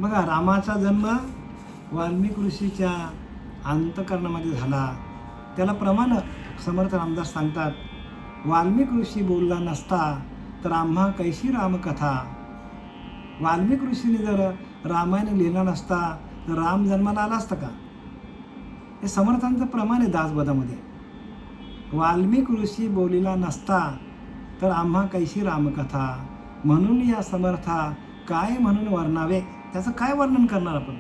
बघा, रामाचा जन्म वाल्मिकी ऋषीच्या अंतःकरणामध्ये झाला. त्याला प्रमाण समर्थ रामदास सांगतात, वाल्मिकी ऋषी बोलला नसता तर आम्हा कैशी रामकथा. वाल्मिकी ऋषीने जर रामायण लिहिला नसता तर राम जन्माला आला असता का? हे समर्थांचं प्रमाण आहे दासबोधामध्ये. वाल्मिकी ऋषी बोलिला नसता तर आम्हा कैशी रामकथा. म्हणून या समर्था काय म्हणून वर्णावे. त्याचं काय वर्णन करणार आपण?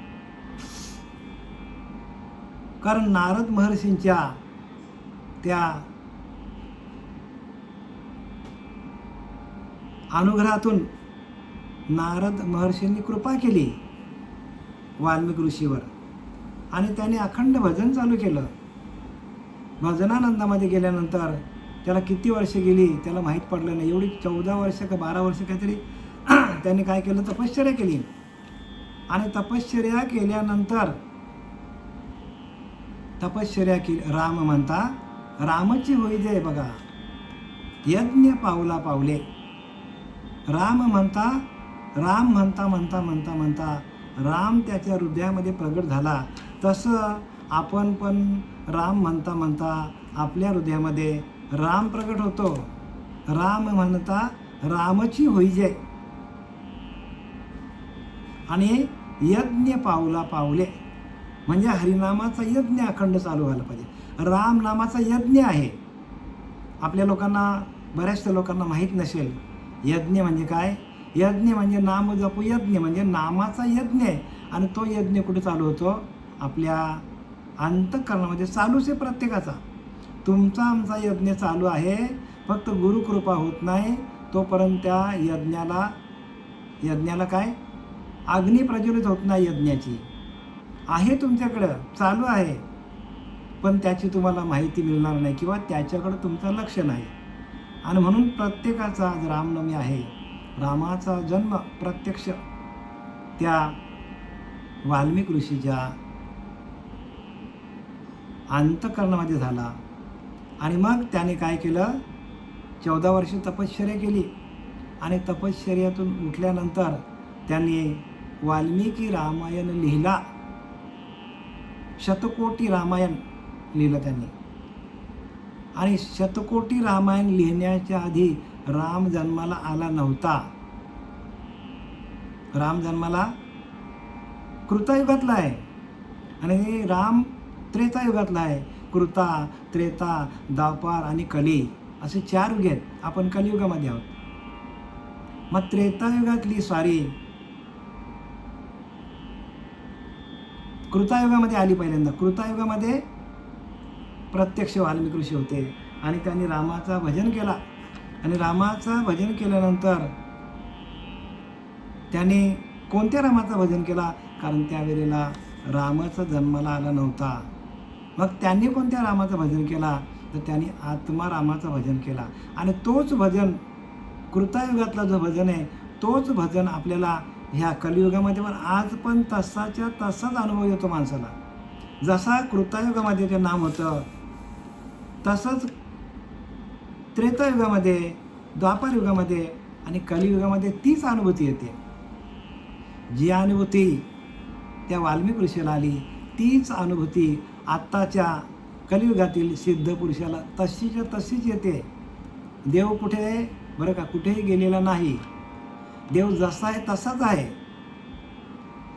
कारण नारद महर्षींच्या त्या अनुग्रहातून नारद महर्षींनी कृपा केली वाल्मिकी ऋषीवर आणि त्याने अखंड भजन चालू केलं. भजनानंदामध्ये गेल्यानंतर त्याला किती वर्ष गेली त्याला माहीत पडलं नाही. एवढी 14 वर्ष का 12 वर्ष काहीतरी त्यांनी काय केलं, तपश्चर्या केली. आणि तपश्चर्या केल्यानंतर राम म्हणता रामची होई जय. बघा, यज्ञ पावला पावले. राम म्हणता राम त्याच्या हृदयामध्ये प्रगट झाला. तसं आपण पण राम म्हणता आपल्या हृदयामध्ये राम प्रगट होतो. राम म्हणता रामची होई जय. आणि यज्ञ पावला पावले म्हणजे हरिनामाचा यज्ञ अखंड चालू व्हायला पाहिजे. राम नामाचा यज्ञ आहे. आपल्या लोकांना, बऱ्याचशा लोकांना माहीत नसेल यज्ञ म्हणजे काय. यज्ञ म्हणजे नाम जपू यज्ञ म्हणजे नामाचा यज्ञ आहे. आणि तो यज्ञ कुठे चालू होतो? आपल्या अंतःकरणामध्ये चालूच आहे प्रत्येकाचा. तुमचा आमचा यज्ञ चालू आहे. फक्त गुरुकृपा होत नाही तोपर्यंत त्या यज्ञाला काय अग्नी प्रज्वलित होत नाही. यज्ञाची आहे तुमच्याकडं, चालू आहे, पण त्याची तुम्हाला माहिती मिळणार नाही किंवा त्याच्याकडं तुमचं लक्ष नाही. आणि म्हणून प्रत्येकाचा आज रामनवमी आहे. रामाचा जन्म प्रत्यक्ष त्या वाल्मिकी ऋषीच्या अंतःकरणामध्ये झाला. आणि मग त्याने काय केलं, 14 वर्ष तपश्चर्या केली. आणि तपश्चर्यातून उठल्यानंतर त्यांनी वाल्मिकी रामायण लिहिला. शतकोटी रामायण लिहिलं त्यांनी. आणि शतकोटी रामायण लिहिण्याच्या आधी राम जन्माला आला नव्हता. राम जन्माला कृतायुगातला आहे आणि राम त्रेतायुगातला आहे. कृता, त्रेता, द्वापार आणि कली असे 4 युग आहेत. आपण कलियुगामध्ये आहोत. मग त्रेतायुगातली कृतायुगामध्ये आली पहिल्यांदा. कृतायुगामध्ये प्रत्यक्ष वाल्मिकी ऋषी होते आणि त्यांनी रामाचा भजन केला. आणि रामाचा भजन केल्यानंतर त्याने कोणत्या रामाचा भजन केला? कारण त्यावेळेला रामाचा जन्माला आला नव्हता. मग त्यांनी कोणत्या रामाचं भजन केला? तर त्यांनी आत्मा रामाचं भजन केला. आणि तोच भजन कृतायुगातला जो भजन आहे तोच भजन आपल्याला ह्या कलियुगामध्ये पण आज पण तसाच्या तसाच अनुभव येतो माणसाला. जसा कृतायुगामध्ये ते नाम होतं तसंच त्रेतायुगामध्ये, द्वापार युगामध्ये आणि कलियुगामध्ये तीच अनुभूती येते. जी अनुभूती त्या वाल्मिकी ऋषीला आली तीच अनुभूती आत्ताच्या कलियुगातील सिद्ध पुरुषाला तशीच्या तशीच येते. देव कुठे बरं का, कुठेही गेलेला नाही. देव जसा आहे तसाच आहे.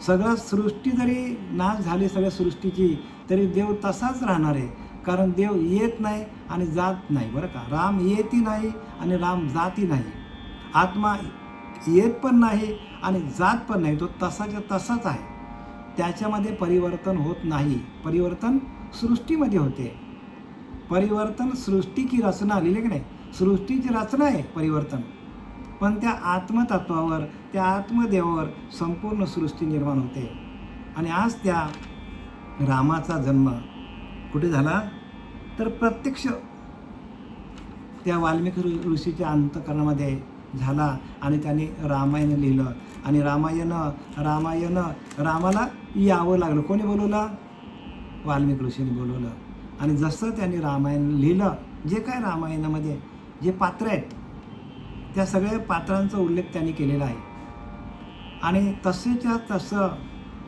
सगळं सृष्टी जरी नाश झाली सगळ्या सृष्टीची तरी देव तसाच राहणार आहे. कारण देव येत नाही आणि जात नाही. बरं का, राम येती नाही आणि राम जाती नाही. आत्मा येत पण नाही आणि जात पण नाही. तो तसाच्या तसाच आहे. त्याच्यामध्ये परिवर्तन होत नाही. परिवर्तन सृष्टीमध्ये होते. परिवर्तन सृष्टी की रचना लिहिले की नाही. सृष्टीची रचना आहे परिवर्तन. पण त्या आत्मतत्वावर, त्या आत्मदेवावर संपूर्ण सृष्टी निर्माण होते. आणि आज त्या रामाचा जन्म कुठे झाला? तर प्रत्यक्ष त्या वाल्मिकी ऋषीच्या अंतःकरणामध्ये झाला. आणि त्याने रामायण लिहिलं. आणि रामायण रामाला यावं लागलं. कोणी बोलवलं? वाल्मिकी ऋषीने बोलवलं. आणि जसं त्यांनी रामायण लिहिलं, जे काय रामायणामध्ये जे पात्र आहेत त्या सगळ्या पात्रांचा उल्लेख त्यांनी केलेला आहे. आणि तसेच्या तसं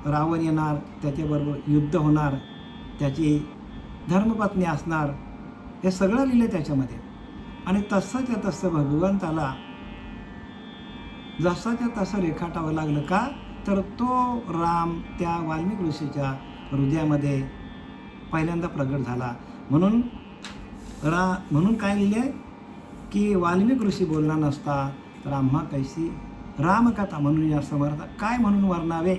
रावण येणार, त्याच्याबरोबर युद्ध होणार, त्याची धर्मपत्नी असणार, हे सगळं लिहिलं त्याच्यामध्ये. आणि तसंच्या तसं भगवंताला जसाच्या तसं रेखाटावं लागलं. का तर तो राम त्या वाल्मिक ऋषीच्या हृदयामध्ये पहिल्यांदा प्रगट झाला. म्हणून काय लिहिले की वाल्मिक ऋषी बोलला नसता तर आम्हा कैसी रामकथा म्हणून या समर्थ काय म्हणून वर्णावे.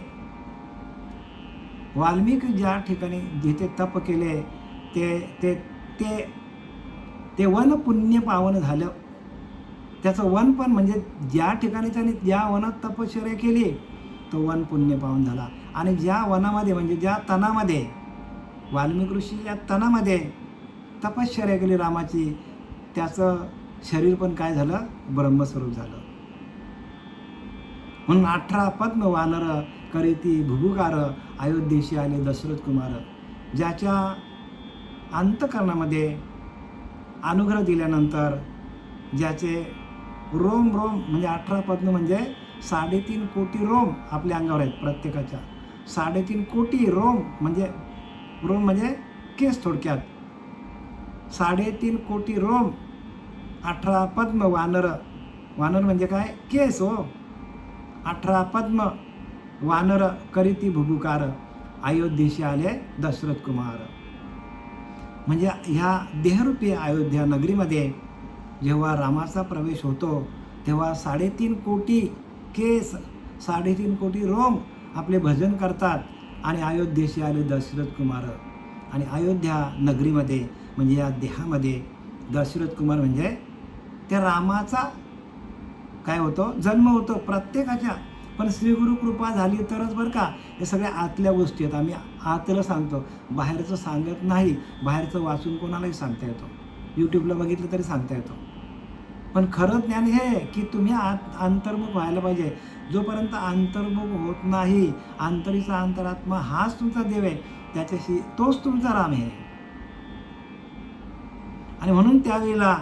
वाल्मिक ज्या ठिकाणी जिथे तप केले ते ते ते ते वन पुण्य पावन झालं. त्याचं वन पण म्हणजे ज्या ठिकाणी त्याने ज्या वनात तपश्चर्या केली तो वन पुण्य पावन झाला. आणि ज्या वनामध्ये म्हणजे ज्या तणामध्ये वाल्मिक ऋषी या तणामध्ये तपश्चर्या केली रामाची, त्याचं शरीर पण काय झालं, ब्रह्मस्वरूप झालं. म्हणून 18 पद्म वानर करीती भुभुकार अयोध्येशी आले दशरथ कुमार. ज्याच्या अंतःकरणामध्ये अनुग्रह दिल्यानंतर ज्याचे रोम म्हणजे 18 पद्म म्हणजे 3.5 कोटी रोम आपल्या अंगावर आहेत प्रत्येकाच्या. 3.5 कोटी रोम म्हणजे केस थोडक्यात. 3.5 कोटी रोम, 18 पद्म वानर म्हणजे काय, केस हो. 18 पद्म वानर करीती भुभुकार अयोध्येशी आले दशरथ कुमार. म्हणजे ह्या देहरूपी अयोध्या नगरीमध्ये जेव्हा रामाचा प्रवेश होतो तेव्हा 3.5 कोटी केस, 3.5 कोटी रोम आपले भजन करतात. आणि अयोध्येशी आले दशरथ कुमार. आणि अयोध्या नगरीमध्ये म्हणजे या देहामध्ये दशरथ कुमार म्हणजे त्या रामाचा काय होतो, जन्म होतो प्रत्येकाच्या. पण श्रीगुरु कृपा झाली तरच बरं का. हे सगळ्या आतल्या गोष्टी आहेत, आम्ही आतलं सांगतो, बाहेरचं सांगत नाही. बाहेरचं वाचून कोणालाही सांगता येतो, यूट्यूबला बघितलं तरी सांगता येतो. पण खरं ज्ञान हे की तुम्ही अंतर्मुख व्हायला पाहिजे. जोपर्यंत अंतर्मुख होत नाही, अंतरीचा अंतरात्मा हाच तुमचा देव आहे, त्याच्याशी तोच तुमचा राम आहे. आणि म्हणून त्यावेळेला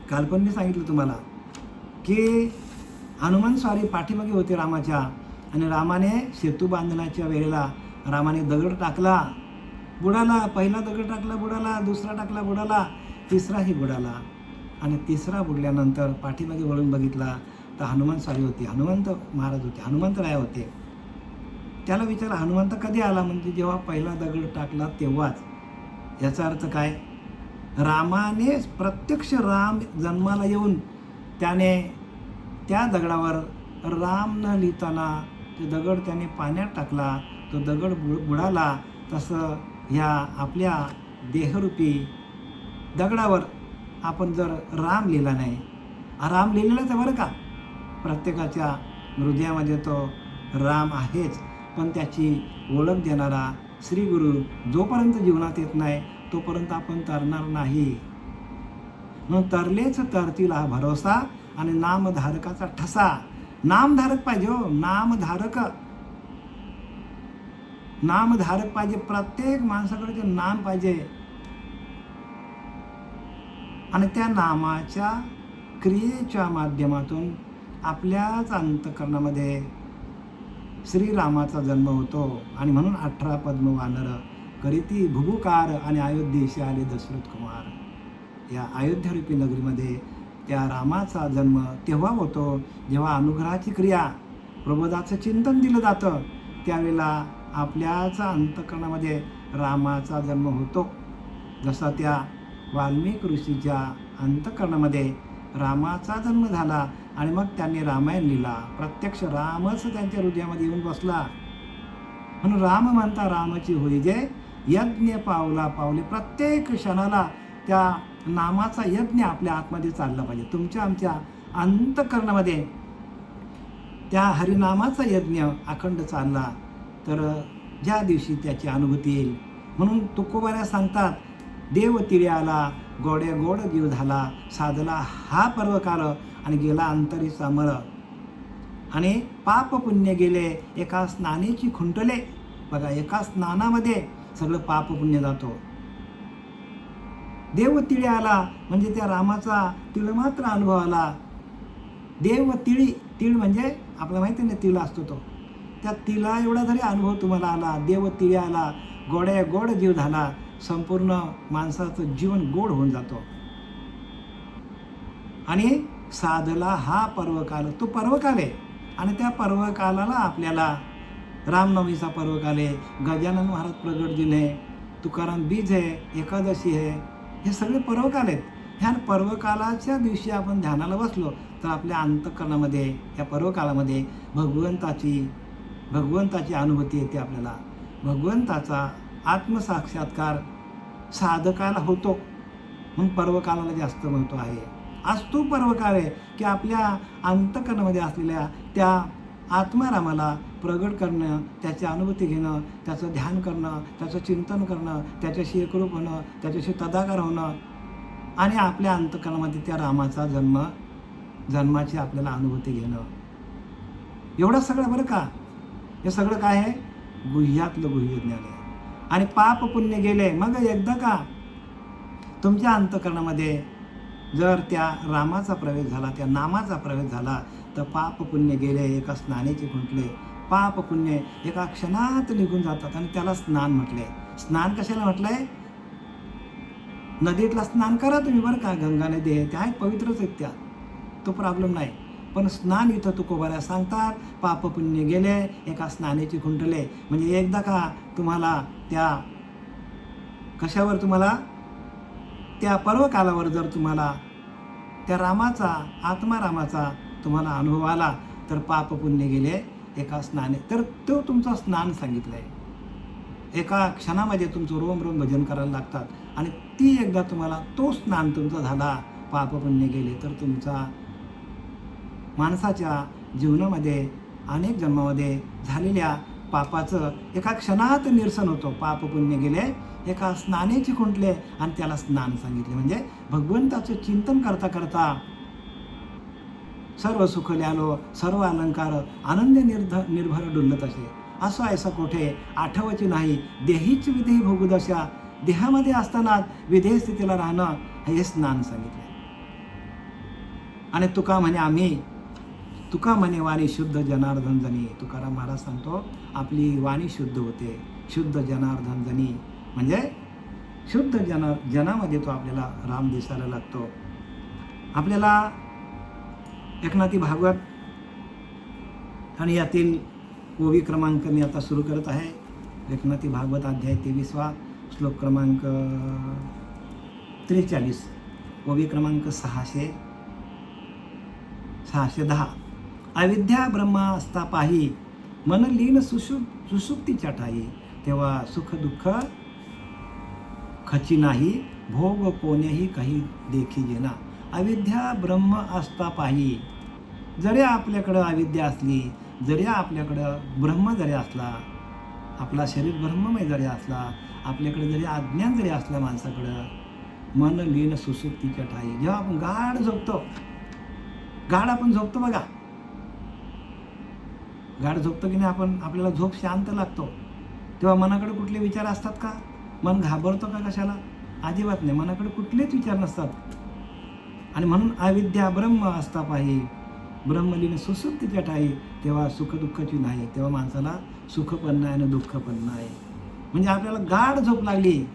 काल पण मी सांगितलं तुम्हाला की हनुमान स्वारी पाठीमागे होते रामाच्या. आणि रामाने सेतू बांधण्याच्या वेळेला रामाने दगड टाकला, बुडाला. पहिला दगड टाकला, बुडाला. दुसरा टाकला, बुडाला. तिसराही बुडाला. आणि तिसरा बुडल्यानंतर पाठीमागे वळून बघितला तर हनुमान स्वारी होती, हनुमंत महाराज होते, हनुमंतराय होते. त्याला विचारलं हनुमंत कधी आला, म्हणजे जेव्हा पहिला दगड टाकला तेव्हाच. याचा अर्थ काय, रामाने प्रत्यक्ष राम जन्माला येऊन त्याने त्या दगडावर राम न लिहिताना ते दगड त्याने पाण्यात टाकला, तो दगड बुडाला. तसं ह्या आपल्या देहरूपी दगडावर आपण जर राम लिहिला नाही, राम लिहिलेलाच आहे बरं का, प्रत्येकाच्या हृदयामध्ये तो राम आहेच. पण त्याची ओळख देणारा श्रीगुरु जोपर्यंत जीवनात येत नाही तोपर्यंत आपण तरणार नाही. म्हणून तरलेच तरतील हा भरोसा आणि नामधारकाचा ठसा. नामधारक पाहिजे हो, नामधारक पाहिजे. प्रत्येक माणसाकडे ते नाम पाहिजे. आणि त्या नामाच्या क्रियेच्या माध्यमातून आपल्याच अंतःकरणामध्ये श्रीरामाचा जन्म होतो. आणि म्हणून 18 पद्म वानर करीती भुभुकार आणि अयोध्येशी आले दशरथ कुमार. या अयोध्यारूपी नगरीमध्ये त्या रामाचा जन्म तेव्हा होतो जेव्हा अनुग्रहाची क्रिया, प्रबोधाचं चिंतन दिलं जातं, त्यावेळेला आपल्याच अंतःकरणामध्ये रामाचा जन्म होतो. जसा त्या वाल्मिक ऋषीच्या अंतःकरणामध्ये रामाचा जन्म झाला आणि मग त्यांनी रामायण लिहिला. प्रत्यक्ष रामच त्यांच्या हृदयामध्ये येऊन बसला. म्हणून राम म्हणता रामाची होई जे यज्ञ पावला पावले. प्रत्येक क्षणाला त्या नामाचा यज्ञ आपल्या आतमध्ये चालला पाहिजे. तुमच्या आमच्या अंतःकरणामध्ये त्या हरिनामाचा यज्ञ अखंड चालला तर ज्या दिवशी त्याची अनुभूती येईल. म्हणून तुकोबाऱ्या सांगतात, देव तिळे आला गोड्या गोड जीव झाला, साधला हा पर्वकाल आणि गेला अंतरीचा मर. आणि पाप पुण्य गेले एका स्नानेची खुंटले. बघा, एका स्नानामध्ये सगळं पाप पुण्य जातो. देव तिळे आला म्हणजे त्या रामाचा तिळमात्र अनुभव आला. देव तिळी, तीळ म्हणजे आपल्याला माहिती आहे ना तिळ असतो तो, त्या तिला एवढा जरी अनुभव तुम्हाला आला, देव तिळे आला, गोड जीव झाला, संपूर्ण माणसाचं जीवन गोड होऊन जातो. आणि साधला हा पर्वकाल, तो पर्वकाल आहे. आणि त्या पर्वकालाला आपल्याला रामनवमीचा पर्वकाल आहे, गजानन महाराज प्रगट दिन आहे, तुकाराम बीज आहे, एकादशी आहे, हे सगळे पर्वकाल आहेत. ह्या पर्वकालाच्या दिवशी आपण ध्यानाला बसलो तर आपल्या अंतःकरणामध्ये या पर्वकालामध्ये भगवंताची अनुभूती येते. आपल्याला भगवंताचा आत्मसाक्षात्कार साधकाला होतो, म्हणून पर्वकालाला जास्त महत्त्व आहे. आज तो पर्वकाल आहे की आपल्या अंतःकरणामध्ये असलेल्या त्या आत्मारामाला प्रगट करणं, त्याची अनुभूती घेणं, त्याचं ध्यान करणं, त्याचं चिंतन करणं, त्याच्याशी एकरूप होणं, त्याच्याशी तदाकार होणं आणि आपल्या अंतःकरणामध्ये त्या रामाचा जन्माची आपल्याला अनुभूती घेणं. एवढं सगळं बरं का. हे सगळं काय आहे? गुह्यातलं गुह्य ज्ञान आहे. आणि पाप पुण्य गेले मग एकदा का तुमच्या अंतःकरणामध्ये जर त्या रामाचा प्रवेश झाला, त्या नामाचा प्रवेश झाला, तर पाप पुण्य गेले एका स्नानाचे खुंटले. पाप पुण्य एका क्षणात निघून जातात आणि त्याला स्नान म्हटले. स्नान कशाला म्हटलंय? नदीतला स्नान करा तुम्ही बरं का, गंगा नदी आहे, त्या आहेत पवित्रच आहेत त्या, तो प्रॉब्लेम नाही. पण स्नान इथं तुकोबाऱ्या सांगतात पाप पुण्य गेले एका स्नानाचे खुंटले. म्हणजे एकदा का तुम्हाला त्या कशावर, तुम्हाला त्या पर्वकालावर जर तुम्हाला त्या रामाचा, आत्मारामाचा तुम्हाला अनुभव आला तर पाप पुण्य गेले एका स्नाने. तर तो तुमचा स्नान सांगितलं आहे. एका क्षणामध्ये तुमचं रोम रोम भजन करायला लागतात आणि ती एकदा तुम्हाला तो स्नान तुमचा झाला, पाप पुण्य गेले, तर तुमचा माणसाच्या जीवनामध्ये अनेक जन्मामध्ये झालेल्या पापाचं एका क्षणात निरसन होतं. पाप पुण्य गेले एका स्नानेची खुंटले आणि त्याला स्नान सांगितले. म्हणजे भगवंताचं चिंतन करता करता सर्व सुख ल्यालो, सर्व अलंकार आनंद निर्भर डुलत असे. असं ऐसा कोठे आठवची नाही, देहीच विधेय भोगुदशा. देहामध्ये असताना विधेय स्थितीला राहणं हे स्नान सांगितले. आणि तुका म्हणे वाणी शुद्ध जनार्दन जनी. तुकाराम महाराज सांगतो आपली वाणी शुद्ध होते, शुद्ध जनार्दन जनी. म्हणजे शुद्ध जनामध्ये तो आपल्याला राम दिसायला लागतो. आपल्याला एकनाथी भागवत आणि यातील ओवी क्रमांक मी आता सुरू करत आहे. एकनाथी भागवत अध्याय 23 श्लोक क्रमांक 43, ओवी क्रमांक 610. अविद्या ब्रह्मा असता पाही, मन लीन सुषुप्तीच्या ठाई. तेव्हा सुख दुःख खची नाही, भोग कोणीही काही देखी जेना. अविद्या ब्रह्म असता पाही. जरी आपल्याकडं अविद्या असली, जरी आपल्याकडं ब्रह्म जरी असला, आपला शरीर ब्रह्ममय जरी असला, आपल्याकडे जरी अज्ञान जरी असला माणसाकडं, मन लीन सुसुप्तीच्या ठाई. जेव्हा आपण गाढ आपण झोपतो बघा, गाढ झोपतो की नाही आपण, आपल्याला झोप शांत लागतो, तेव्हा मनाकडे कुठले विचार असतात का? मन घाबरतो का कशाला? अजिबात नाही, मनाकडे कुठलेच विचार नसतात. आणि म्हणून अविद्या ब्रह्म असता पाही, ब्रह्मलीन सुसुप्तीच्या ठाई. तेव्हा सुखदुःखाची नाही, तेव्हा माणसाला सुख पण नाही आणि दुःख पण नाही. म्हणजे आपल्याला गाढ झोप लागली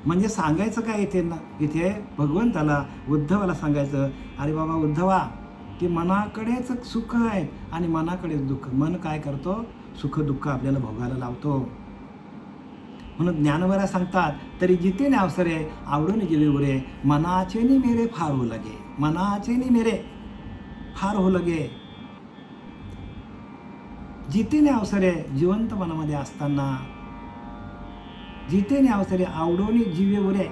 म्हणजे सांगायचं काय इथे ना, इथे भगवंताला, उद्धवाला सांगायचं, अरे बाबा उद्धवा, की मनाकडेच सुख आहे आणि मनाकडेच दुःख. मन काय करतो? सुख दुःख आपल्याला भोगायला लावतो. म्हणून ज्ञानवरा सांगतात, तरी जिथे अवसरे आवडून जीवे उरे, मनाचे नि मेरे फार हो लगे. मनाचे नि मेरे फार हो लगे. जिथे अवसरे, जिवंत मनामध्ये असताना, जिथे अवसरे आवडून जीवे उरे,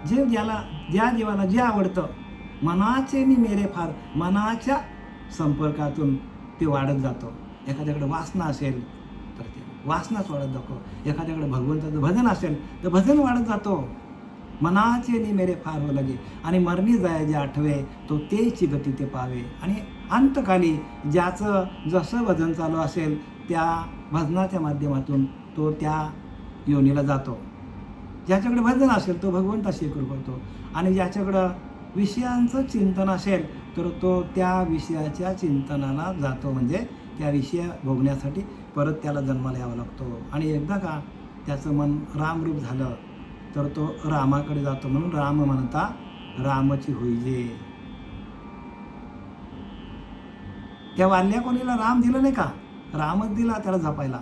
ज्या जीवाला जे आवडतं, मनाचे नि मेरे फार, मनाच्या संपर्कातून ते वाढत जातो. एखाद्याकडे वासना असेल तर ते वासनाच वाढत जातो, एखाद्याकडे भगवंताचं भजन असेल तर भजन वाढत जातो. मनाचे नि मेरे फार हो लगे. आणि मरणी जाय जे आठवे, तो तेची गती ते पावे. आणि अंतकाली ज्याचं जसं भजन चालू असेल त्या भजनाच्या माध्यमातून तो त्या योनीला जातो. ज्याच्याकडे भजन असेल तो भगवंताशी एकरूप होतो. आणि ज्याच्याकडं विषयांचं चिंतन असेल तर तो त्या विषयाच्या चिंतनाला जातो. म्हणजे त्या विषय भोगण्यासाठी परत त्याला जन्माला यावा लागतो. आणि एकदा का त्याचं मन रामरूप झालं तर तो रामाकडे जातो. म्हणून राम म्हणता रामची होईजे. त्या वाल्या कोणीला राम दिलं नाही का, रामच दिला त्याला जपायला.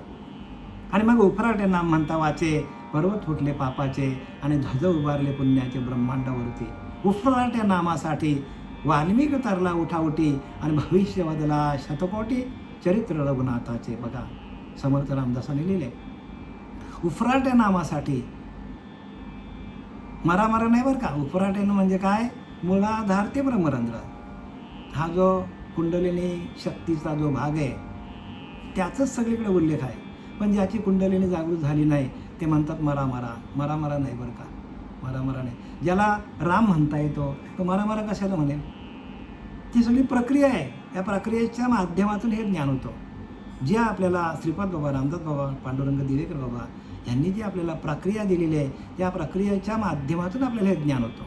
आणि मग उफराटे नाम म्हणता वाचे, पर्वत फुटले पापाचे आणि ध्वज उभारले पुण्याचे ब्रह्मांडावरती. उफराट्या नामासाठी वाल्मिक तरला उठाउठी आणि भविष्य बदला शतकोटी चरित्र रघुनाथाचे. बघा समर्थ रामदासाने लिहिले, उफराट्या नामासाठी. मरामरा नाही बरं का. उफराट्यानं म्हणजे काय, मूळाधार ते ब्रह्मरंध्र. हा जो कुंडलिनी शक्तीचा जो भाग आहे त्याचाच सगळीकडे उल्लेख आहे. पण ज्याची कुंडलिनी जागृत झाली नाही ते म्हणतात मरामरा. मरामरा नाही बरं का, मरामरा नाही. ज्याला राम म्हणता येतो तो मरामरा कशाला म्हणेल. ती सगळी प्रक्रिया आहे. या प्रक्रियेच्या माध्यमातून हे ज्ञान होतं. जे आपल्याला श्रीपाद बाबा, रामदास बाबा, पांडुरंग दिवेकर बाबा यांनी जी आपल्याला प्रक्रिया दिलेली आहे त्या प्रक्रियेच्या माध्यमातून आपल्याला हे ज्ञान होतं.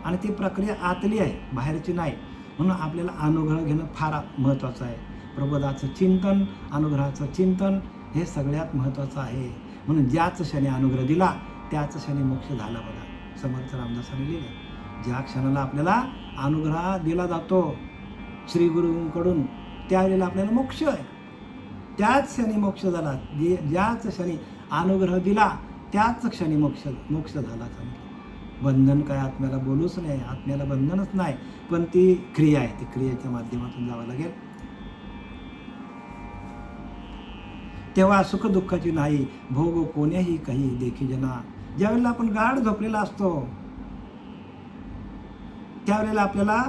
आणि ती प्रक्रिया आतली आहे, बाहेरची नाही. म्हणून आपल्याला अनुग्रह घेणं फार महत्त्वाचं आहे. प्रबोधाचं चिंतन, अनुग्रहाचं चिंतन हे सगळ्यात महत्त्वाचं आहे. म्हणून ज्याच क्षणी अनुग्रह दिला त्याच क्षणी मोक्ष झाला. बघा समर्थ रामदासांनी लिहिले, ज्या क्षणाला आपल्याला अनुग्रह दिला जातो श्री गुरूंकडून त्यावेळेला आपल्याला मोक्ष आहे. त्याच क्षणी मोक्ष झाला. ज्याच क्षणी अनुग्रह दिला त्याच क्षणी मोक्ष झाला. बंधन काय आत्म्याला बोलूच नाही, आत्म्याला बंधनच नाही, पण ती क्रिया आहे. ती क्रियेच्या माध्यमातून जावं लागेल. तेव्हा सुख दुःखाची नाही भोग कोण्याही काही देखी जना. ज्यावेळेला आपण गाढ झोपलेला असतो त्यावेळेला आपल्याला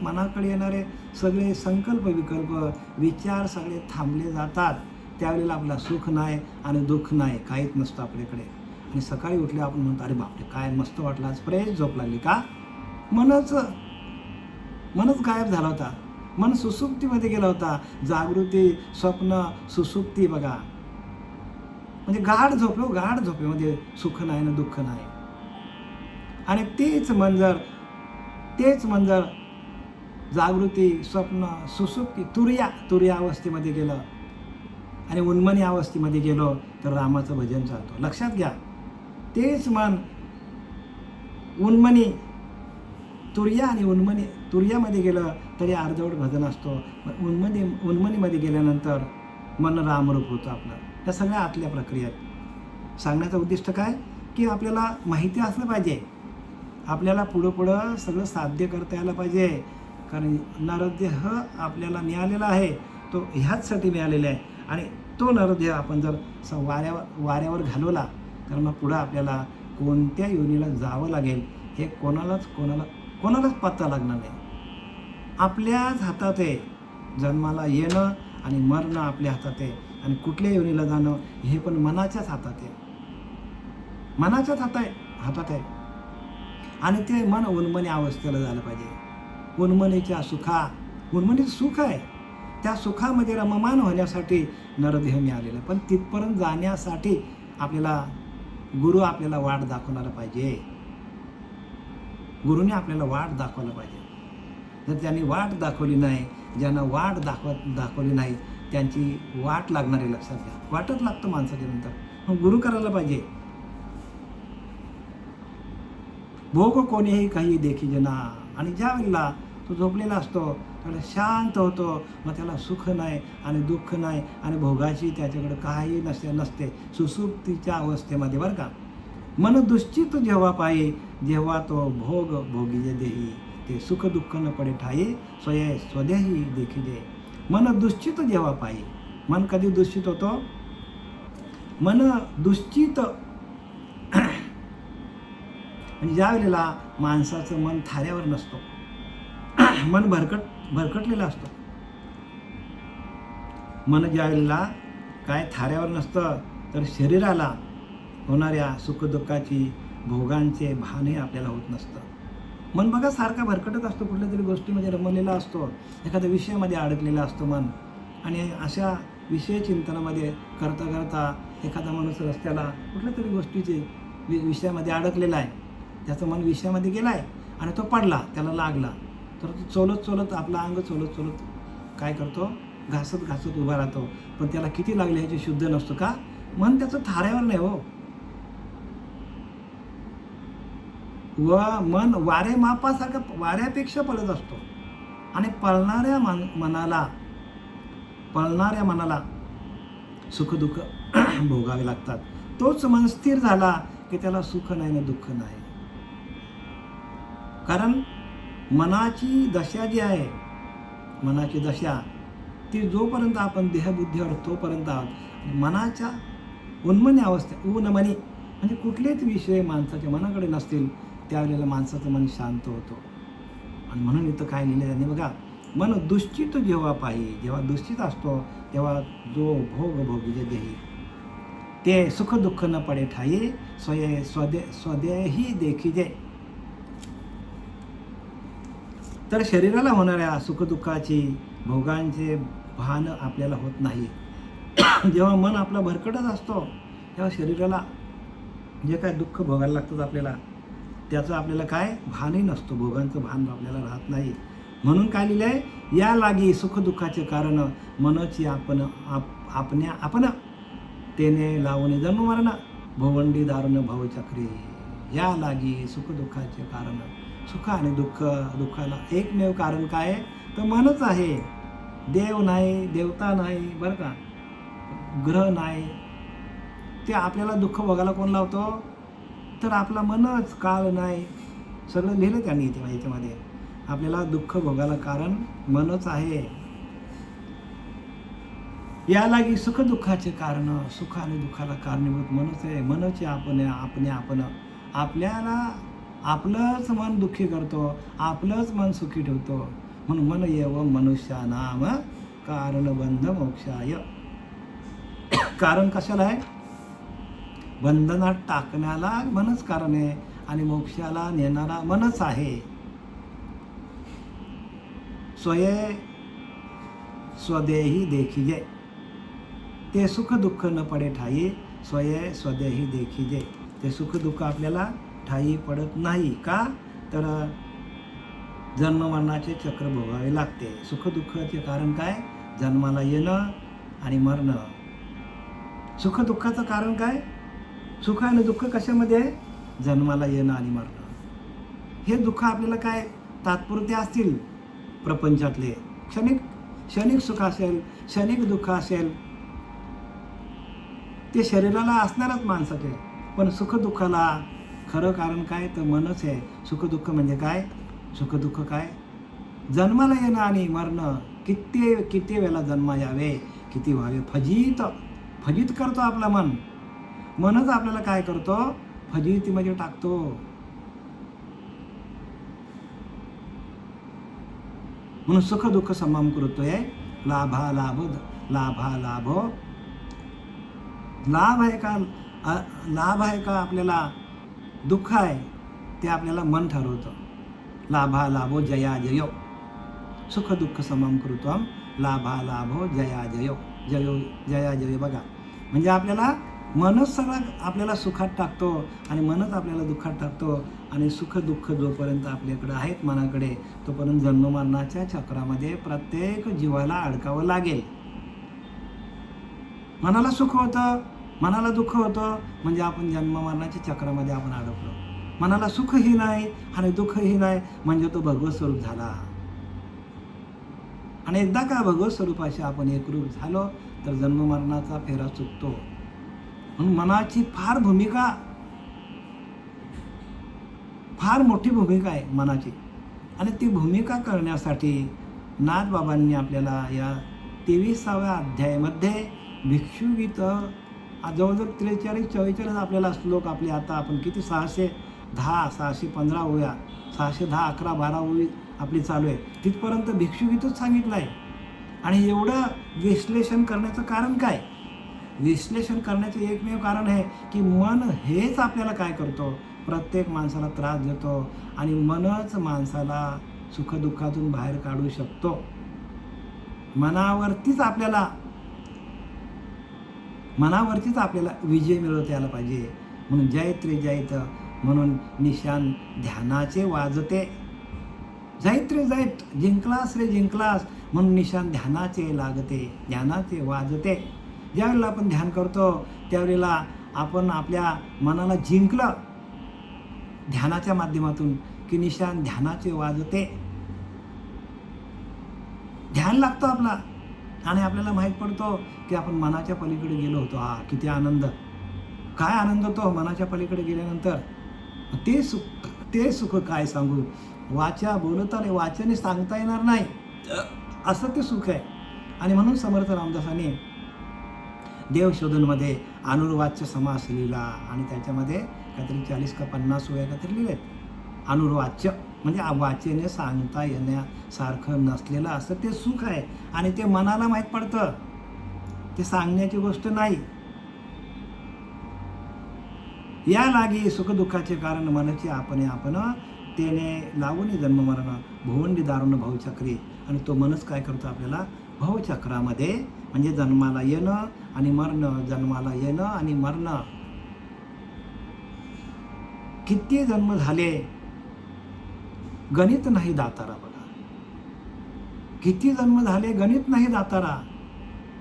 मनाकडे येणारे सगळे संकल्प विकल्प विचार सगळे थांबले जातात. त्यावेळेला आपल्याला सुख नाही आणि दुःख नाही, काहीच नसतं आपल्याकडे. आणि सकाळी उठले आपण म्हणतो अरे बापरे काय मस्त वाटलं, आज फ्रेश झोप लागली. का, मनच गायब झाला होता. मन सुसुप्तीमध्ये गेला होता. जागृती, स्वप्न, सुसुप्ती. बघा म्हणजे गाढ झोपेमध्ये सुख नाही ना दुःख नाही. आणि तेच मन जर जागृती, स्वप्न, सुसुप्ती, तुर्या अवस्थेमध्ये गेलं आणि उन्मनी अवस्थेमध्ये गेलो तर रामाचं भजन चालतं. लक्षात घ्या, तेच मन उन्मनी, तुर्या आणि उन्मनी, तुर्यामध्ये गेलं तरी अर्धवट भजन असतो. उन्मनीमध्ये गेल्यानंतर मन रामरूप होतं आपलं. या सगळ्या आतल्या प्रक्रिया आहेत. सांगण्याचं उद्दिष्ट काय की आपल्याला माहिती असलं पाहिजे, आपल्याला पुढं सगळं साध्य करता यायला पाहिजे. कारण नरदेह आपल्याला मिळालेला आहे तो ह्याचसाठी मिळालेला आहे. आणि तो नरदेह आपण जर वाऱ्यावर घालवला तर मग पुढं आपल्याला कोणत्या योनीला जावं लागेल हे कोणालाच पत्ता लागणार नाही. आपल्याच हातात आहे. जन्माला येणं आणि मरणं आपल्या हातात आहे. आणि कुठल्या योनीला जाणं हे पण मनाच्याच हातात आहे. मनाच्याच हातात आहे. आणि ते मन उन्मनी अवस्थेला झालं पाहिजे. उन्मनीचं सुख आहे. त्या सुखामध्ये रममान होण्यासाठी नरदेह मिळालेला. पण तिथपर्यंत जाण्यासाठी आपल्याला गुरु आपल्याला वाट दाखवणारा पाहिजे. गुरुने आपल्याला वाट दाखवायला पाहिजे. जर त्यांनी वाट दाखवली नाही, ज्यांना वाट दाखवली नाही त्यांची वाट लागणार आहे. लक्षात घ्या, वाटच लागतं माणसाच्या नंतर. मग गुरु करायला पाहिजे. भोग कोणीही काही देखी जना. आणि ज्या वेळेला तो झोपलेला असतो त्याला शांत होतो. मग त्याला सुख नाही आणि दुःख नाही आणि भोगाची त्याच्याकडे काही नसते. सुसुप्तीच्या अवस्थेमध्ये बरं का. मन दुश्चित जेव्हा पायी जेव्हा तो भोग भोगीजे देही ते सुख दुःख न पडे ठाई स्वदेही देखी दे. मन दुश्चित जेव्हा पायी. मन कधी दुश्चित होतो, मन दुश्चित म्हणजे ज्या वेळेला माणसाचं मन थाऱ्यावर नसतो, मन भरकटलेलं असतं. मन ज्या वेळेला काय थाऱ्यावर नसतं तर शरीराला होणाऱ्या सुखदुःखाची भोगांचे भानही आपल्याला होत नसतं. मन बघा सारखा भरकटत असतो, कुठल्या तरी गोष्टीमध्ये रमलेला असतो, एखाद्या विषयामध्ये अडकलेला असतो मन. आणि अशा विषय चिंतनामध्ये करता एखादा माणूस रस्त्याला कुठल्या तरी गोष्टीचे विषयामध्ये अडकलेला आहे, त्याचं मन विषयामध्ये गेला आहे आणि तो पडला, त्याला लागला, तर तो चोलत आपलं अंग चोलत काय करतो, घासत घासत उभा राहतो, पण त्याला किती लागले ह्याची शुद्ध नसतो का? मन त्याचं थाऱ्यावर नाही हो. मन वारे मापासारखं वाऱ्यापेक्षा पळत असतो आणि पळणाऱ्या मनाला सुखदुःख भोगावे लागतात. तोच मन स्थिर झाला की त्याला सुख नाही ना दुःख नाही. कारण मनाची दशा जी आहे, मनाची दशा ती जोपर्यंत आपण देहबुद्धीवर तोपर्यंत आहोत. मनाच्या उन्मनी उन्मनी म्हणजे कुठलेच विषय माणसाच्या मनाकडे नसतील त्यावेळेला माणसाचं मन शांत होतो. आणि म्हणून इथं काय लिहिलं त्यांनी बघा, मन दुश्चित जेव्हा जेव्हा दुश्चित असतो तेव्हा जो भोग भोगी देही ते सुख दुःख न पडे ठाई स्वदेही देखीजे. तर शरीराला होणाऱ्या सुखदुःखाची भोगांचे भान आपल्याला होत नाही. जेव्हा मन आपलं भरकटत असतो तेव्हा शरीराला जे काय दुःख भोगायला लागतात आपल्याला त्याचं आपल्याला काय भानही नसतो, भोगांचं भान आपल्याला राहत नाही. म्हणून काय लिहिलं आहे, या लागी सुखदुःखाचे कारण मनची आपण तेने लावणे जन्म मरण भवंडी दारुण भवचक्री. या लागी सुखदुःखाचे कारण, सुख आणि दुःखाला एकमेव कारण काय आहे तर मनच आहे. देव नाही, देवता नाही, बरं का, ग्रह नाही. ते आपल्याला दुःख भोगायला कोण लावतो तर आपला मनच. काळ नाही, सगळं लिहिलं त्यांनी याच्यामध्ये. आपल्याला दुःख भोगायला कारण मनच आहे. या लागी सुख दुःखाचे कारण, सुख आणि दुःखाला कारणीभूत मनच आहे. मनचे आपण आपल्याला आपलंच मन दुःखी करतो, आपलंच मन सुखी ठेवतो. म्हणून मन एव मनुष्या नाम कारण बंध मोक्षाय. कारण कशाला आहे? बंधनात टाकण्याला मनच कारण आहे आणि मोक्षाला नेणारा मनच आहे. स्वदेही देखीजे ते सुख दुःख न पडे ठाई स्वदेही देखीजे. ते सुख दुःख आपल्याला ठाई पडत नाही का तर जन्म मरणाचे चक्र भोगावे लागते. सुख दुःखाचे कारण काय? जन्माला येणं आणि मरणं. सुख दुःखाचं कारण काय? सुख आणि दुःख कशामध्ये आहे? जन्माला येणं आणि मरणं. हे दुःख आपल्याला काय तात्पुरते असतील प्रपंचातले, क्षणिक सुख असेल, क्षणिक दुःख असेल, ते शरीराला असणारच माणसाचे. पण सुख दुःखाला खरं कारण काय तर मनच आहे. सुख दुःख म्हणजे काय? सुख दुःख काय? जन्माला येणं आणि मरणं. किती वेळा जन्म यावे, किती व्हावे, फजित करतो आपलं मन. मनच आपल्याला काय करतो? फजितीमध्ये टाकतो. म्हणून सुख दुःख समम करतोय. लाभ आहे का आपल्याला दुःख आहे ते आपल्याला मन ठरवतं. लाभो जया जयो. सुख दुःख समम कृत्वम लाभो जया जयो. जया जयो बघा, म्हणजे आपल्याला मनच सगळं आपल्याला सुखात टाकतो आणि मनच आपल्याला दुःखात टाकतो. आणि सुख दुःख जोपर्यंत आपल्याकडे आहेत मनाकडे तोपर्यंत जन्म मरणाच्या चक्रामध्ये प्रत्येक जीवाला अडकावं लागेल. मनाला सुख होतं, मनाला दुःख होतं म्हणजे आपण जन्म मरणाच्या चक्रामध्ये आपण अडकलो. मनाला सुखही नाही आणि दुःखही नाही म्हणजे तो भगवत स्वरूप झाला. आणि एकदा का भगवत स्वरूपाशी आपण एकरूप झालो तर जन्म मरणाचा फेरा चुकतो. म्हणून मनाची फार मोठी भूमिका आहे मनाची. आणि ती भूमिका करण्यासाठी नाथबाबांनी आपल्याला या 23व्या अध्यायामध्ये भिक्षुगीत जवळजवळ 43-44 आपल्याला श्लोक आपले आता आपण किती 610 615 होऊया, 610 11 12 होई आपली चालू आहे. तिथपर्यंत भिक्षुगीतच सांगितलं आहे. आणि एवढं विश्लेषण करण्याचं कारण काय? विश्लेषण करण्याचे एकमेव कारण आहे की मन हेच आपल्याला काय करतो? प्रत्येक माणसाला त्रास देतो आणि मनच माणसाला सुखदुःखातून बाहेर काढू शकतो. मनावरतीच आपल्याला विजय मिळवता यायला पाहिजे. म्हणून जैत रे जैत म्हणून निशान ध्यानाचे वाजते. जैत रे जैत, जिंकलास रे जिंकलास म्हणून निशान ध्यानाचे लागते, ध्यानाचे वाजते. ज्यावेळेला आपण ध्यान करतो त्यावेळेला आपण आपल्या मनाला जिंकलं ध्यानाच्या माध्यमातून की निशान ध्यानाचे वाजते. ध्यान लागतो आपला आणि आपल्याला माहीत पडतो की आपण मनाच्या पलीकडे गेलो होतो. हा किती आनंद, काय आनंद होतो मनाच्या पलीकडे गेल्यानंतर. ते सुख काय सांगू, वाचा बोलताना वाचाने सांगता येणार नाही असं ते सुख आहे. आणि म्हणून समर्थ रामदासांनी देवशोधनमध्ये अनुर्वाच्य समास लिहिला आणि त्याच्यामध्ये काहीतरी 40 का 50 ओव्या काहीतरी लिहिलेत. अनुर्वाच्य म्हणजे वाचेने सांगता येण्यासारखं नसलेलं असं ते सुख आहे आणि ते मनाला माहीत पडतं, ते सांगण्याची गोष्ट नाही. या लागी सुखदुःखाचे कारण मनचे आपण तेने लावून जन्ममरण भोवंडी दारुण भवचक्री. आणि तो मनच काय करतो आपल्याला भवचक्रामध्ये म्हणजे जन्माला येणं आणि मरणं, जन्माला येणं आणि मरणं. किती जन्म झाले गणित नाही दातारा. बघा किती जन्म झाले गणित नाही दातारा.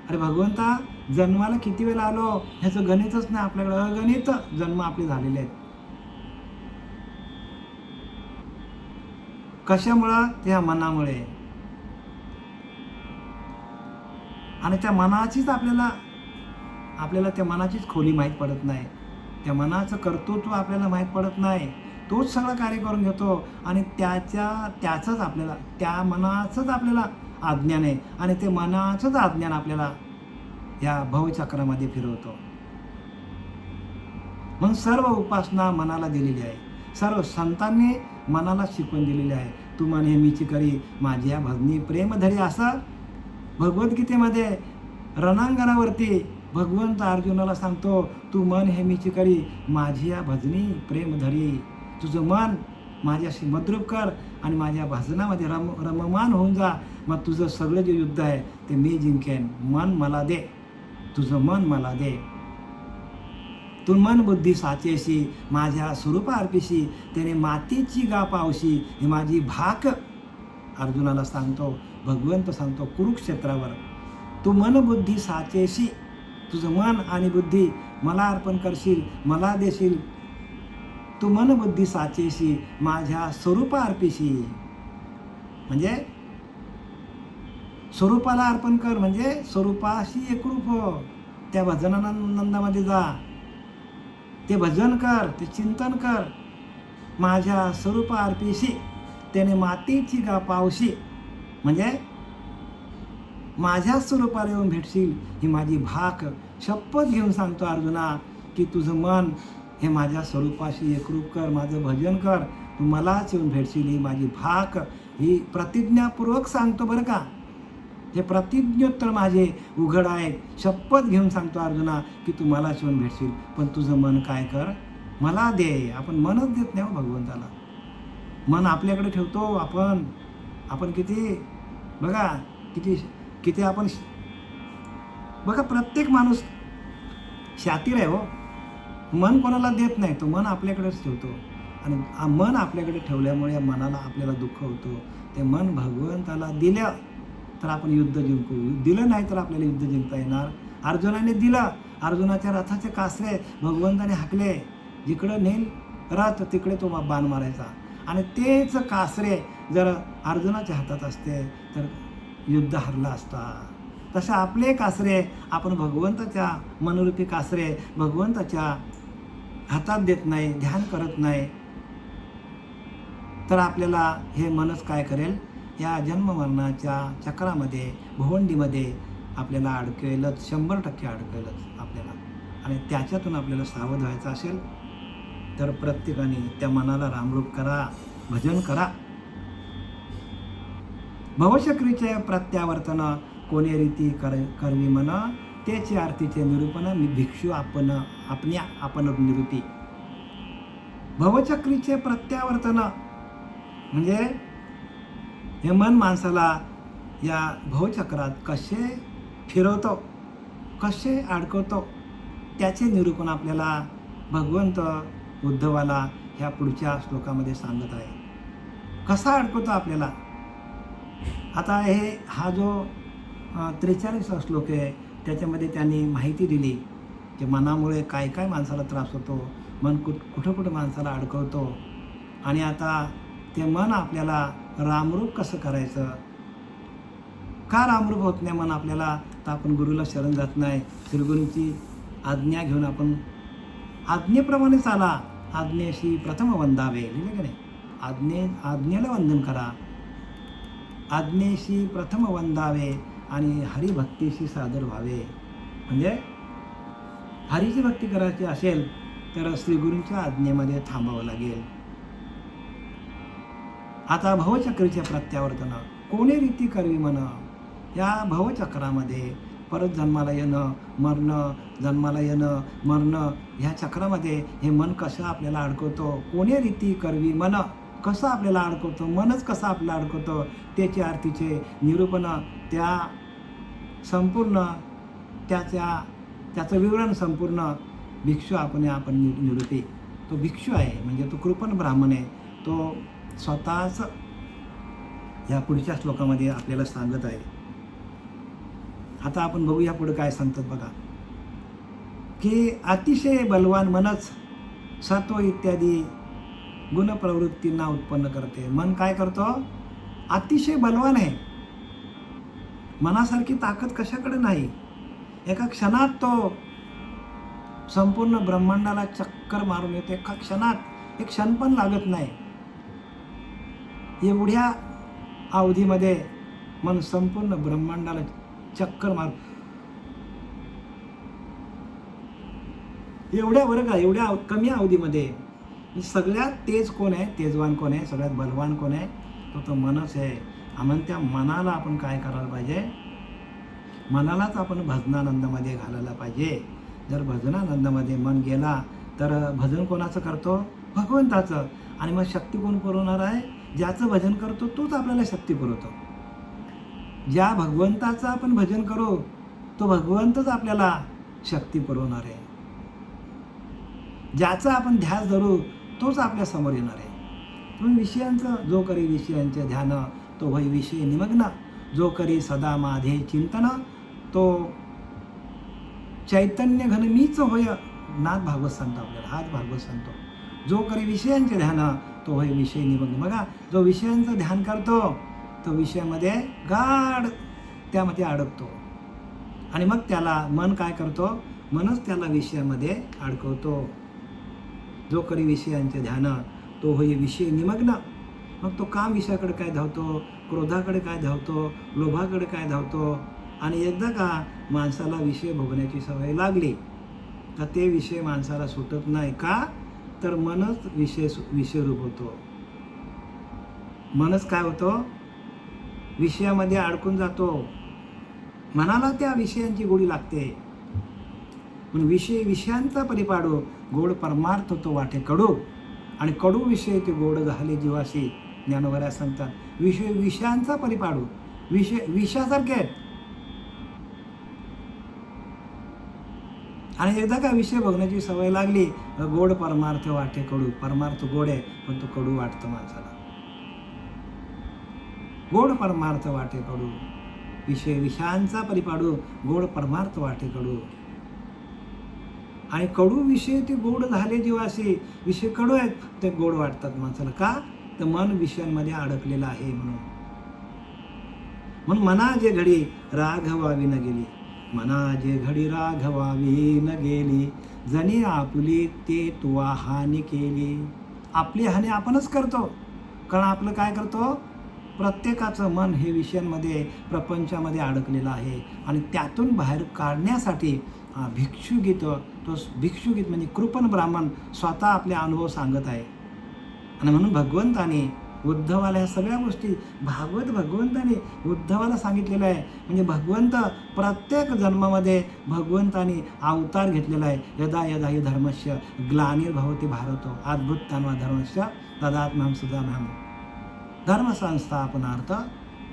अरे भगवंता जन्माला किती वेळा आलो ह्याचं गणितच नाही आपल्याकडे. अगणित जन्म आपले झालेले आहेत. कशामुळं? त्या मनामुळे. आणि त्या मनाचीच आपल्याला त्या मनाचीच खोली माहीत पडत नाही. त्या मनाचं कर्तृत्व आपल्याला माहीत पडत नाही. तोच सगळं कार्य करून घेतो आणि त्याचंच आपल्याला त्या मनाचंच आपल्याला अज्ञान आहे आणि ते मनाचंच अज्ञान आपल्याला या भवचक्रामध्ये फिरवतो. म्हणून सर्व उपासना मनाला दिलेली आहे. सर्व संतांनी मनाला शिकवून दिलेली आहे. तू मन हेमीची करी माझी या भजनी प्रेम धरी. असं भगवद्गीतेमध्ये रणांगणावरती भगवंत अर्जुनाला सांगतो, तू मन हेमीची करी माझी या भजनी प्रेम धरी. तुझं मन माझ्याशी मद्रूप कर आणि माझ्या भजनामध्ये रममान होऊन जा. मग तुझं सगळं जे युद्ध आहे ते मी जिंकेन. मन मला दे, तुझं मन मला दे. तू मन बुद्धी साचेशी माझ्या स्वरूपा अर्पिशी त्याने मातीची गा पावशी. ही माझी भाक अर्जुनाला सांगतो, भगवंत सांगतो कुरुक्षेत्रावर. तू मन बुद्धी साचेशी, तुझं मन आणि बुद्धी मला अर्पण करशील, मला देशील. तू मन बुद्धी साचेशी माझ्या स्वरूपा अर्पिशी. म्हणजे स्वरूपाला अर्पण कर म्हणजे स्वरूपाशी एकरूप हो. त्या भजनानंदामध्ये जा, ते भजन कर, ते चिंतन कर. माझ्या स्वरूपा अर्पिशी त्याने मातीची गा पावशी. म्हणजे माझ्या स्वरूपाला येऊन भेटशील ही माझी भाक. शपथ घेऊन सांगतो अर्जुना की तुझं मन हे माझ्या स्वरूपाशी एकरूप कर, माझं भजन कर, तू मलाच येऊन भेटशील ही माझी भाक. ही प्रतिज्ञापूर्वक सांगतो बरं का. हे प्रतिज्ञोत्तर माझे उघड आहे. शपथ घेऊन सांगतो अर्जुना की तू मलाच येऊन भेटशील, पण तुझं मन काय कर, मला दे. आपण मनच देत नाही हो भगवंताला. मन आपल्याकडे ठेवतो आपण किती बघा किती आपण बघा. प्रत्येक माणूस शातीर आहे हो. मन कोणाला देत नाही, तो मन आपल्याकडेच ठेवतो. आणि मन आपल्याकडे ठेवल्यामुळे मनाला आपल्याला दुःख होतो. ते मन भगवंताला दिलं तर आपण युद्ध जिंकू, दिलं नाही तर आपल्याला युद्ध जिंकता येणार. अर्जुनाने दिलं, अर्जुनाच्या रथाचे कासरे भगवंताने हाकले. जिकडं नेल रथ तिकडे तो बाण मारायचा. आणि तेच कासरे जर अर्जुनाच्या हातात असते तर युद्ध हरला असता. तसे आपले कासरे आपण भगवंताच्या मनरूपी कासरे भगवंताच्या हातात देत नाही, ध्यान करत नाही, तर आपल्याला हे मनच काय करेल, या जन्ममरणाच्या चक्रामध्ये भोवंडीमध्ये आपल्याला अडकेलच, 100% अडकेलच आपल्याला. आणि त्याच्यातून आपल्याला सावध व्हायचं असेल तर प्रत्येकाने त्या मनाला रामरूप करा, भजन करा. भवचक्रीचे प्रत्यावर्तन कोणे रीती करवी मन, त्याचे आरतीचे निरूपण मी भिक्षू आपण निरूपी. भवचक्रीचे प्रत्यावर्तन म्हणजे हे मन माणसाला या भवचक्रात कसे फिरवतो, कसे अडकवतो, त्याचे निरूपण आपल्याला भगवंत उद्धवाला ह्या पुढच्या श्लोकामध्ये सांगत आहे. कसा अडकवतो आपल्याला. आता हा जो 43 श्लोक आहे त्याच्यामध्ये त्यांनी माहिती दिली की मनामुळे काय काय माणसाला त्रास होतो, मन कुठं कुठं माणसाला अडकवतो, आणि आता ते मन आपल्याला रामरूप कसं करायचं, का रामरूप होत नाही मन आपल्याला, तर आपण गुरुला शरण जात नाही, श्रीगुरूंची आज्ञा घेऊन आपण आज्ञेप्रमाणे चाला, आज्ञेशी प्रथम वंदावे, लिहिले की नाही, आज्ञेला वंदन करा, आज्ञेशी प्रथम वंदावे आणि हरिभक्तीशी सादर व्हावे. म्हणजे हरीची भक्ती करायची असेल तर श्रीगुरूंच्या आज्ञेमध्ये थांबावं लागेल. आता भवचक्रीच्या प्रत्यावर्तन कोणी रीती करवी मन, या भवचक्रामध्ये परत जन्माला येणं मरणं, जन्माला येणं मरणं, ह्या चक्रामध्ये हे मन कसं आपल्याला अडकवतो, कोणी रीती करवी मन, कसं आपल्याला अडकवतो, मनच कसं आपल्याला अडकवतो, त्याची आरतीचे निरूपण, त्या संपूर्ण त्याचं विवरण संपूर्ण भिक्षू आपण निरूपी. तो भिक्षू आहे म्हणजे तो कृपण ब्राह्मण आहे, तो स्वतःच या पुढच्या श्लोकामध्ये आपल्याला सांगत आहे. आता आपण बघूया पुढे काय सांगतात बघा, की अतिशय बलवान मनच सत्व इत्यादी गुणप्रवृत्तींना उत्पन्न करते. मन काय करतो, अतिशय बलवान आहे, मनासारखी ताकद कशाकडे नाही, एका क्षणात तो संपूर्ण ब्रह्मांडाला चक्कर मारून येते, एका क्षणात, एक क्षण पण लागत नाही, एवढ्या अवधीमध्ये मन संपूर्ण ब्रह्मांडाला चक्कर मार, एवढ्या कमी अवधीमध्ये सगळ्यात तेज कोण आहे, तेजवान कोण आहे, सगळ्यात बलवान कोण आहे, तो मनच आहे. म्हणून त्या मनाला आपण काय करायला पाहिजे, मनालाच आपण भजनानंदामध्ये घालायला पाहिजे. जर भजनानंदामध्ये मन गेला तर भजन कोणाचं करतो, भगवंताचं. आणि मग शक्ती कोण पुरवणार आहे, ज्याचं भजन करतो तोच आपल्याला शक्ती पुरवतो. ज्या भगवंताचं आपण भजन करू तो भगवंतच आपल्याला शक्ती पुरवणार आहे. ज्याचा आपण ध्यास धरू तोच आपल्या समोर येणार आहे. म्हणून विषयांचं जो करी विषयांचे ध्यान तो होई विषय निमग्न, जो करी सदा माझे चिंतन तो चैतन्य घन मीच होय. नाथ भागवत सांगतो आपल्याला, हाच भागवत सांगतो, जो करी विषयांचे ध्यान तो होय विषय निमग्न. बघा, जो विषयांचं ध्यान करतो तो विषयामध्ये गाढ त्यामध्ये अडकतो, आणि मग त्याला मन काय करतो, मनच त्याला विषयामध्ये अडकवतो. जो करी विषयांचे ध्यान तो होई विषय निमग्न. मग तो काम विषयाकडे काय धावतो, क्रोधाकडे काय धावतो, लोभाकडे काय धावतो. आणि एकदा का माणसाला विषय भोगण्याची सवय लागली तर ते विषय माणसाला सुटत नाही. का तर मनच विषयरूप होतो. मनच काय होतो, विषयामध्ये अडकून जातो, मनाला त्या विषयांची गोडी लागते. म्हणून विषयांचा परिपाडू गोड परमार्थ तो वाटे कडू, आणि कडू विषय ते गोड घाले जीवाशी. ज्ञानोबऱ्या सांगतात, विषयांचा परिपाडू, विषयासारखे आहेत. आणि एकदा का विषय बघण्याची सवय लागली गोड परमार्थ वाटे कडू. परमार्थ गोड आहे पण तो कडू वाटतो माणसाला. गोड परमार्थ वाटे कडू, विषयांचा परिपाडू गोड परमार्थ वाटे कडू. आणि कडू विषय ते गोड झाले जीवाशी. विषय कडू आहेत ते गोड वाटतात माणसाला. का तर मन विषयांमध्ये अडकलेलं आहे म्हणून मना जे घडी राघवावी न गेली, मना जे घडी राघवावी न गेली, जणी आपुली ते तुवा हानी केली. आपली हानी आपणच करतो, कारण आपलं काय करतो, प्रत्येकाचं मन हे विषयांमध्ये प्रपंचामध्ये अडकलेलं आहे. आणि त्यातून बाहेर काढण्यासाठी भिक्षुगीत, तो भिक्षुगीत म्हणजे कृपण ब्राह्मण स्वतः आपले अनुभव सांगत आहे. आणि म्हणून भगवंताने उद्धवाला ह्या सगळ्या गोष्टी भगवंताने उद्धवाला सांगितलेलं आहे. म्हणजे भगवंत प्रत्येक जन्मामध्ये भगवंताने अवतार घेतलेला आहे. यदा यदा हि धर्मस्य ग्लानिर्भवति भारतो अद्भुतान्वा धर्मस्य तदात्म्यहं सदाम्यहम्. धर्मसंस्थापनार्थ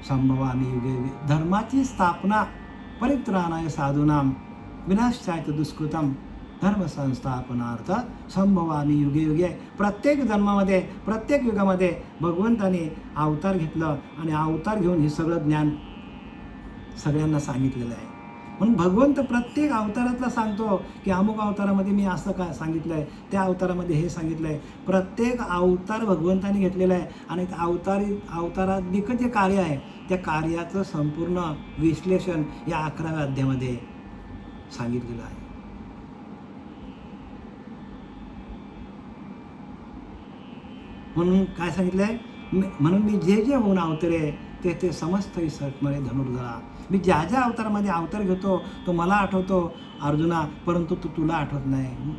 संभवामि युगे. धर्माची स्थापना परित्राणाय साधूनां विनाशाय दुष्कृतम धर्मसंस्थापनार्थ संभवामी युगे युगे. प्रत्येक जन्मामध्ये, प्रत्येक युगामध्ये भगवंताने अवतार घेतलं आणि अवतार घेऊन हे सगळं ज्ञान सगळ्यांना सांगितलेलं आहे. म्हणून भगवंत प्रत्येक अवतारातला सांगतो की अमुक अवतारामध्ये मी असं काय सांगितलं आहे, त्या अवतारामध्ये हे सांगितलं आहे. प्रत्येक अवतार भगवंताने घेतलेला आहे आणि अवताराधिक जे कार्य आहे त्या कार्याचं संपूर्ण विश्लेषण या 11व्या अध्यायामध्ये सांगितलेलं आहे. म्हणून काय सांगितलं आहे, म्हणून मी जे जे होऊन अवतरे ते ते समस्त ईश्वरे धनुर्धरा. मी ज्या ज्या अवतारामध्ये अवतार घेतो तो मला आठवतो अर्जुना, परंतु तुला आठवत नाही.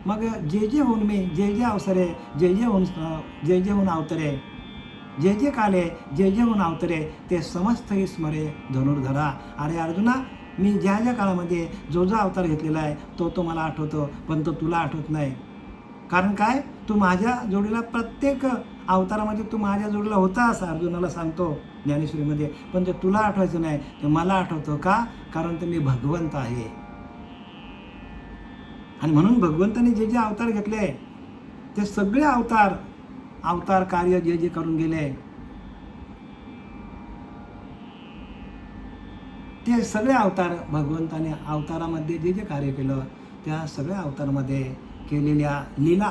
मग जे जे होऊन मी जे जे अवसरे जे जे होऊन अवतरे, जे जे काले जे जे होऊन अवतरे ते समस्त स्मरे धनुर्धरा. अरे अर्जुना, मी ज्या ज्या काळामध्ये जो जो अवतार घेतलेला आहे तो मला आठवतो, पण तो तुला आठवत नाही. कारण काय, तू माझ्या जोडीला प्रत्येक अवतारामध्ये तू माझ्या जोडीला होतास, अर्जुनाला सांगतो ज्ञानेश्वरीमध्ये, पण ते तुला आठवायचं नाही, ते मला आठवतं. का? कारण ते मी भगवंत आहे. आणि म्हणून भगवंताने जे जे अवतार घेतले ते सगळे अवतार कार्य जे जे करून गेले ते सगळे अवतार भगवंताने अवतारामध्ये जे जे कार्य केलं त्या सगळ्या अवतारामध्ये केलेल्या लीला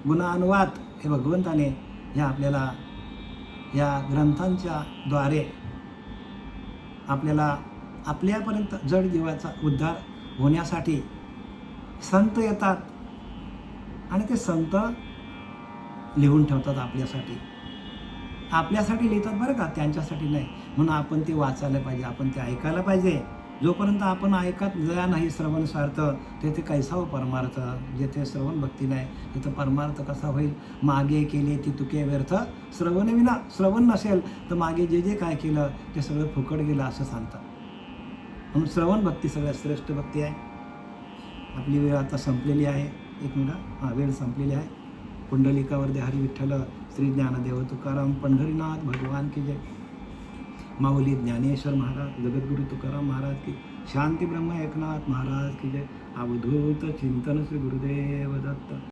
गुणानुवाद हे भगवंताने ह्या आपल्याला या ग्रंथांच्या द्वारे आपल्याला आपल्यापर्यंत जड जीवाचा उद्धार होण्यासाठी संत येतात आणि ते संत लिहून ठेवतात आपल्यासाठी लिहितात बरं का, त्यांच्यासाठी नाही. म्हणून आपण ते वाचायला पाहिजे, आपण ते ऐकायला पाहिजे. जोपर्यंत आपण ऐकत जया नाही श्रवण स्वार्थ, तेथे कैसा हो परमार्थ. जेथे श्रवण भक्ती नाही तिथं परमार्थ कसा होईल. मागे केले ती तुके व्यर्थ, श्रवण नसेल तर मागे जे जे काय केलं ते सगळं फुकट गेलं असं सांगतात. म्हणून श्रवण भक्ती सगळ्यात श्रेष्ठ भक्ती आहे. आपली वेळ आता संपलेली आहे. एक मिनिट, वेळ संपलेली आहे. पुंडलिकावरती हरी विठ्ठल श्री ज्ञानदेव तुकाराम पंढरीनाथ भगवान की जय. माऊली ज्ञानेश्वर महाराज, जगद्गुरु तुकाराम महाराज की, शांती ब्रह्म एकनाथ महाराज की जय. अवधूत चिंतन श्री गुरुदेव दत्त.